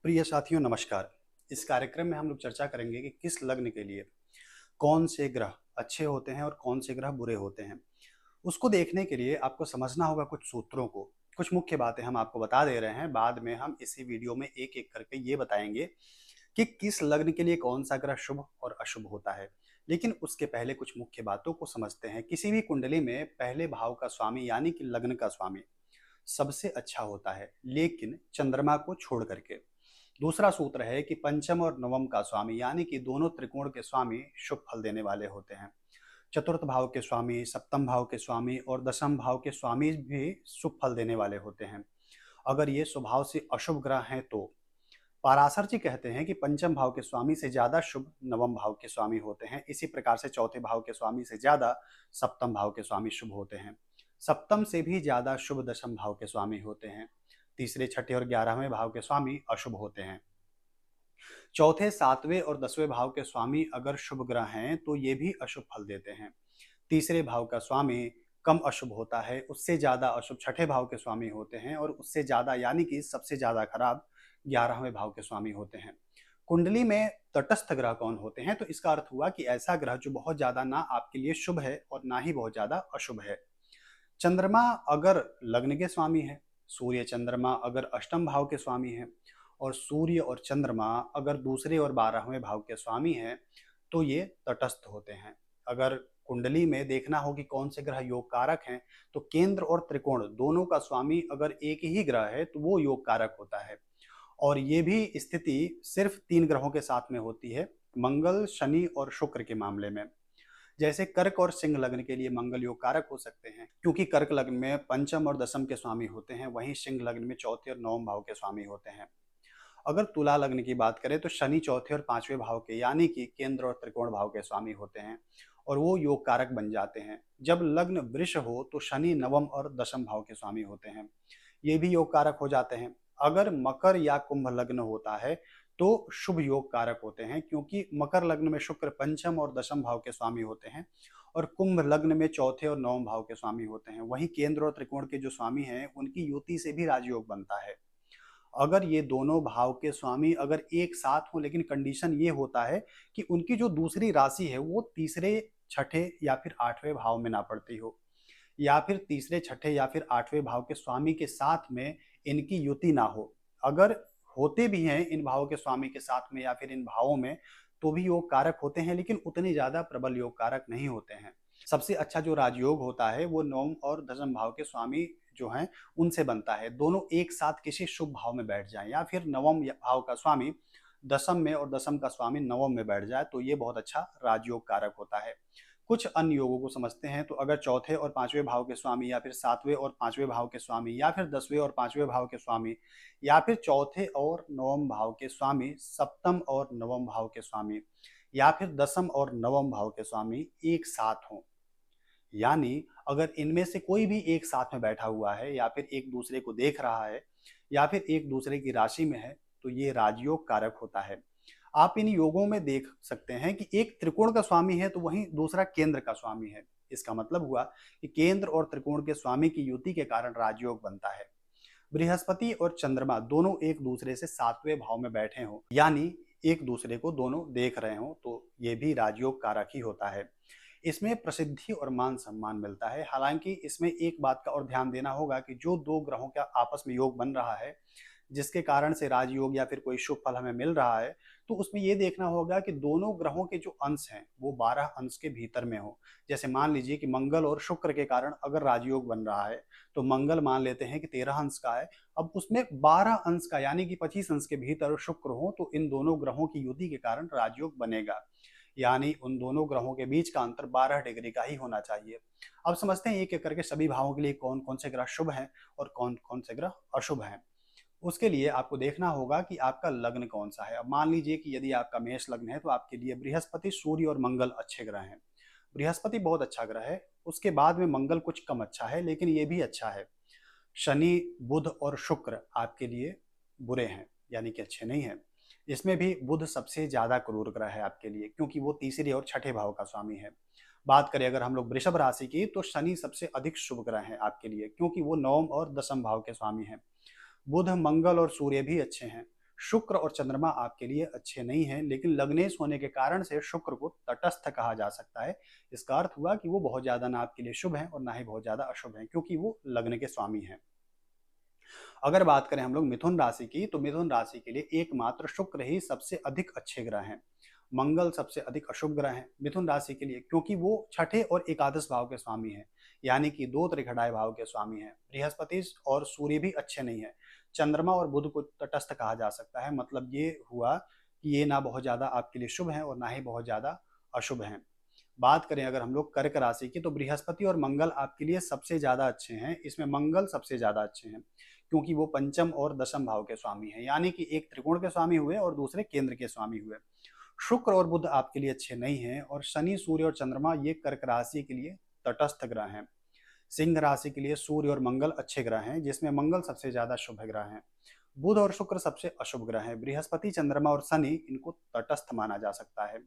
प्रिय साथियों नमस्कार। इस कार्यक्रम में हम लोग चर्चा करेंगे कि किस लग्न के लिए कौन से ग्रह अच्छे होते हैं और कौन से ग्रह बुरे होते हैं। उसको देखने के लिए आपको समझना होगा कुछ सूत्रों को। कुछ मुख्य बातें हम आपको बता दे रहे हैं, बाद में हम इसी वीडियो में एक-एक करके ये बताएंगे कि किस लग्न के लिए कौन सा ग्रह शुभ और अशुभ होता है। लेकिन उसके पहले कुछ मुख्य बातों को समझते हैं। किसी भी कुंडली में पहले भाव का स्वामी यानी कि लग्न का स्वामी सबसे अच्छा होता है, लेकिन चंद्रमा को छोड़ करके। दूसरा सूत्र है कि पंचम और नवम का स्वामी यानी कि दोनों त्रिकोण के स्वामी शुभ फल देने वाले होते हैं। चतुर्थ भाव के स्वामी, सप्तम भाव के स्वामी और दसम भाव के स्वामी भी शुभ फल देने वाले होते हैं। अगर ये स्वभाव से अशुभ ग्रह हैं तो पाराशर जी कहते हैं कि पंचम भाव के स्वामी से ज्यादा शुभ नवम भाव के स्वामी होते हैं। इसी प्रकार से चौथे भाव के स्वामी से ज्यादा सप्तम भाव के स्वामी शुभ होते हैं। सप्तम से भी ज्यादा शुभ दशम भाव के स्वामी होते हैं। तीसरे, छठे और 11वें भाव के स्वामी अशुभ होते हैं। चौथे, 7वें और 10वें भाव के स्वामी अगर शुभ ग्रह हैं तो ये भी अशुभ फल देते हैं। तीसरे भाव का स्वामी कम अशुभ होता है, उससे ज्यादा अशुभ छठे भाव के स्वामी होते हैं और उससे ज्यादा यानी कि सबसे ज्यादा खराब 11वें भाव के स्वामी होते हैं। कुंडली में तटस्थ ग्रह कौन होते हैं, तो इसका अर्थ हुआ कि ऐसा ग्रह जो बहुत ज्यादा ना आपके लिए शुभ है और ना ही बहुत ज्यादा अशुभ है। चंद्रमा अगर लग्न के स्वामी है, सूर्य चंद्रमा अगर अष्टम भाव के स्वामी है और सूर्य और चंद्रमा अगर दूसरे और 12वें भाव के स्वामी हैं तो ये तटस्थ होते हैं। अगर कुंडली में देखना हो कि कौन से ग्रह योग कारक हैं, तो केंद्र और त्रिकोण दोनों का स्वामी अगर एक ही ग्रह है तो वो योग कारक होता है। और ये भी स्थिति सिर्फ 3 ग्रहों के साथ में होती है, मंगल, शनि और शुक्र के मामले में। जैसे कर्क और सिंह लग्न के लिए मंगल योग कारक हो सकते हैं, क्योंकि कर्क लग्न में पंचम और दसम के स्वामी होते हैं, वहीं सिंह लग्न में चौथे और नवम भाव के स्वामी होते हैं। अगर तुला लग्न की बात करें तो शनि चौथे और 5वें भाव के यानी कि केंद्र और त्रिकोण भाव के स्वामी होते हैं और वो योग कारक बन जाते हैं। जब लग्न वृष हो तो शनि नवम और दशम भाव के स्वामी होते हैं, ये भी योग कारक हो जाते हैं। अगर मकर या कुंभ लग्न होता है तो शुभ योग कारक होते हैं, क्योंकि मकर लग्न में शुक्र पंचम और दशम भाव के स्वामी होते हैं और कुंभ लग्न में चौथे और नवम भाव के स्वामी होते हैं। वहीं केंद्र और त्रिकोण के जो स्वामी हैं उनकी युति से भी राजयोग बनता है। अगर ये दोनों भाव के स्वामी अगर एक साथ हो, लेकिन कंडीशन ये होता है कि उनकी जो दूसरी राशि है वो तीसरे, छठे या फिर 8वें भाव में ना पड़ती हो, या फिर तीसरे, छठे या फिर 8वें भाव के स्वामी के साथ में इनकी युति ना हो। अगर होते भी हैं इन भावों के स्वामी के साथ में या फिर इन भावों में, तो भी योग कारक होते हैं, लेकिन उतने ज्यादा प्रबल योग कारक नहीं होते हैं। सबसे अच्छा जो राजयोग होता है वो नवम और दशम भाव के स्वामी जो हैं उनसे बनता है। दोनों एक साथ किसी शुभ भाव में बैठ जाएं या फिर नवम भाव का स्वामी दसम में और दसम का स्वामी नवम में बैठ जाए तो ये बहुत अच्छा राजयोग कारक होता है। कुछ अन्य योगों को समझते हैं, तो अगर चौथे और 5वें भाव के स्वामी या फिर 7वें और 5वें भाव के स्वामी या फिर 10वें और 5वें भाव के स्वामी या फिर चौथे और नवम भाव के स्वामी, सप्तम और नवम भाव के स्वामी या फिर दसम और नवम भाव के स्वामी एक साथ हों, यानी अगर इनमें से कोई भी एक साथ में बैठा हुआ है या फिर एक दूसरे को देख रहा है या फिर एक दूसरे की राशि में है, तो ये राजयोग कारक होता है। आप इन योगों में देख सकते हैं कि एक त्रिकोण का स्वामी है तो वहीं दूसरा केंद्र का स्वामी है। इसका मतलब हुआ कि केंद्र और त्रिकोण के स्वामी की युति के कारण राजयोग बनता है। बृहस्पति और चंद्रमा दोनों एक दूसरे से 7वें भाव में बैठे हों, यानी एक दूसरे को दोनों देख रहे हों, तो ये भी राजयोग कारक ही होता है। इसमें प्रसिद्धि और मान सम्मान मिलता है। हालांकि इसमें एक बात का और ध्यान देना होगा कि जो दो ग्रहों का आपस में योग बन रहा है, जिसके कारण से राजयोग या फिर कोई शुभ फल हमें मिल रहा है, तो उसमें ये देखना होगा कि दोनों ग्रहों के जो अंश हैं वो 12 अंश के भीतर में हो। जैसे मान लीजिए कि मंगल और शुक्र के कारण अगर राजयोग बन रहा है तो मंगल मान लेते हैं कि 13 अंश का है, अब उसमें 12 अंश का यानी कि 25 अंश के भीतर शुक्र हो तो इन दोनों ग्रहों की युति के कारण राजयोग बनेगा, यानी उन दोनों ग्रहों के बीच का अंतर 12 डिग्री का ही होना चाहिए। अब समझते हैं एक एक करके सभी भावों के लिए कौन कौन से ग्रह शुभ हैं और कौन कौन से ग्रह अशुभ हैं। उसके लिए आपको देखना होगा कि आपका लग्न कौन सा है। अब मान लीजिए कि यदि आपका मेष लग्न है तो आपके लिए बृहस्पति, सूर्य और मंगल अच्छे ग्रह हैं। बृहस्पति बहुत अच्छा ग्रह है, उसके बाद में मंगल कुछ कम अच्छा है लेकिन ये भी अच्छा है। शनि, बुध और शुक्र आपके लिए बुरे हैं, यानी कि अच्छे नहीं हैं। इसमें भी बुध सबसे ज्यादा क्रूर ग्रह है आपके लिए, क्योंकि वो तीसरे और छठे भाव का स्वामी है। बात करें अगर हम लोग वृषभ राशि की, तो शनि सबसे अधिक शुभ ग्रह है आपके लिए, क्योंकि वो नवम और दसम भाव के स्वामी हैं। बुध, मंगल और सूर्य भी अच्छे हैं। शुक्र और चंद्रमा आपके लिए अच्छे नहीं हैं, लेकिन लग्नेश होने के कारण से शुक्र को तटस्थ कहा जा सकता है। इसका अर्थ हुआ कि वो बहुत ज्यादा ना आपके लिए शुभ हैं और ना ही बहुत ज्यादा अशुभ हैं, क्योंकि वो लग्न के स्वामी हैं। अगर बात करें हम लोग मिथुन राशि की, तो मिथुन राशि के लिए एकमात्र शुक्र ही सबसे अधिक अच्छे ग्रह हैं। मंगल सबसे अधिक अशुभ ग्रह हैं मिथुन राशि के लिए, क्योंकि वो छठे और एकादश भाव के स्वामी हैं, यानी कि दो त्रिघटाए भाव के स्वामी हैं। बृहस्पति और सूर्य भी अच्छे नहीं है। चंद्रमा और बुध को तटस्थ कहा जा सकता है। मतलब ये हुआ कि ये ना बहुत ज्यादा आपके लिए शुभ हैं और ना ही बहुत ज्यादा अशुभ हैं। बात करें अगर हम लोग कर्क राशि की, तो बृहस्पति और मंगल आपके लिए सबसे ज्यादा अच्छे हैं। इसमें मंगल सबसे ज्यादा अच्छे हैं, क्योंकि वो पंचम और दशम भाव के स्वामी हैं, यानी कि एक त्रिकोण के स्वामी हुए और दूसरे केंद्र के स्वामी हुए। शुक्र और बुध आपके लिए अच्छे नहीं हैं, और शनि, सूर्य और चंद्रमा ये कर्क राशि के लिए तटस्थ ग्रह हैं। सिंह राशि के लिए सूर्य और मंगल अच्छे ग्रह हैं, जिसमें मंगल सबसे ज्यादा शुभ ग्रह हैं। बुध और शुक्र सबसे अशुभ ग्रह हैं। बृहस्पति, चंद्रमा और शनि इनको तटस्थ माना जा सकता है।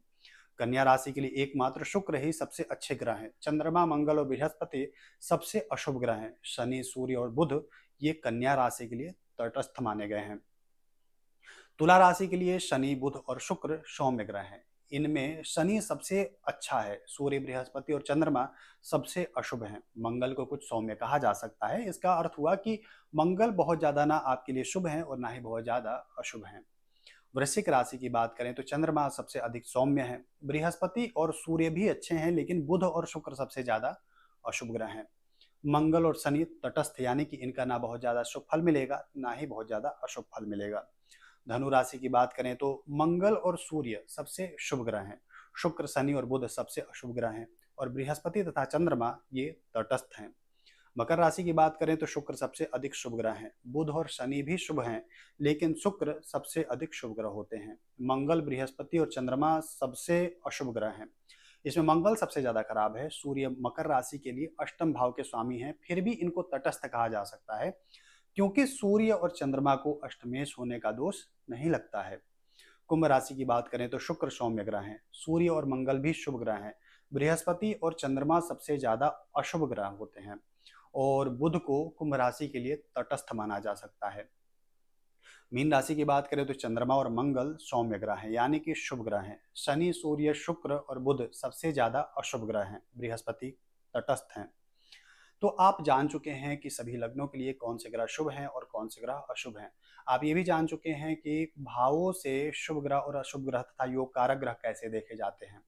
कन्या राशि के लिए एकमात्र शुक्र ही सबसे अच्छे ग्रह हैं। चंद्रमा, मंगल और बृहस्पति सबसे अशुभ ग्रह हैं। शनि, सूर्य और बुध ये कन्या राशि के लिए तटस्थ माने गए हैं। तुला राशि के लिए शनि, बुध और शुक्र सौम्य ग्रह हैं। इनमें शनि सबसे अच्छा है, सूर्य, बृहस्पति और चंद्रमा सबसे अशुभ हैं। मंगल को कुछ सौम्य कहा जा सकता है। इसका अर्थ हुआ कि मंगल बहुत ज्यादा ना आपके लिए शुभ हैं और ना ही बहुत ज्यादा अशुभ हैं। वृश्चिक राशि की बात करें तो चंद्रमा सबसे अधिक सौम्य है। बृहस्पति और सूर्य भी अच्छे हैं, लेकिन बुध और शुक्र सबसे ज्यादा अशुभ ग्रह हैं। मंगल और शनि तटस्थ, यानी कि इनका ना बहुत ज्यादा शुभ फल मिलेगा, ना ही बहुत ज्यादा अशुभ फल मिलेगा। धनु राशि की बात करें तो मंगल और सूर्य सबसे शुभ ग्रह हैं। शुक्र, शनि और बुध सबसे अशुभ ग्रह हैं, और बृहस्पति तथा चंद्रमा ये तटस्थ हैं। मकर राशि की बात करें तो शुक्र सबसे अधिक शुभ ग्रह हैं। बुध और शनि भी शुभ हैं, लेकिन शुक्र सबसे अधिक शुभ ग्रह होते हैं। मंगल, बृहस्पति और चंद्रमा सबसे अशुभ ग्रह हैं। इसमें मंगल सबसे ज्यादा खराब है। सूर्य मकर राशि के लिए अष्टम भाव के स्वामी हैं, फिर भी इनको तटस्थ कहा जा सकता है, क्योंकि सूर्य और चंद्रमा को अष्टमेश होने का दोष नहीं लगता है। कुंभ राशि की बात करें तो शुक्र सौम्य ग्रह हैं। सूर्य और मंगल भी शुभ ग्रह हैं। बृहस्पति और चंद्रमा सबसे ज्यादा अशुभ ग्रह होते हैं, और बुध को कुंभ राशि के लिए तटस्थ माना जा सकता है। मीन राशि की बात करें तो चंद्रमा और मंगल सौम्य ग्रह हैं, यानी कि शुभ ग्रह हैं। शनि, सूर्य, शुक्र और बुध सबसे ज्यादा अशुभ ग्रह हैं। बृहस्पति तटस्थ हैं। तो आप जान चुके हैं कि सभी लग्नों के लिए कौन से ग्रह शुभ हैं और कौन से ग्रह अशुभ हैं। आप ये भी जान चुके हैं कि भावों से शुभ ग्रह और अशुभ ग्रह तथा योग कारक ग्रह कैसे देखे जाते हैं।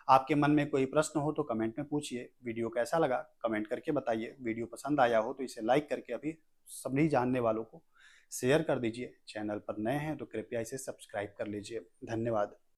आपके मन में कोई प्रश्न हो तो कमेंट में पूछिए। वीडियो कैसा लगा कमेंट करके बताइए। वीडियो पसंद आया हो तो इसे लाइक करके अभी सभी जानने वालों को शेयर कर दीजिए। चैनल पर नए हैं तो कृपया इसे सब्सक्राइब कर लीजिए। धन्यवाद।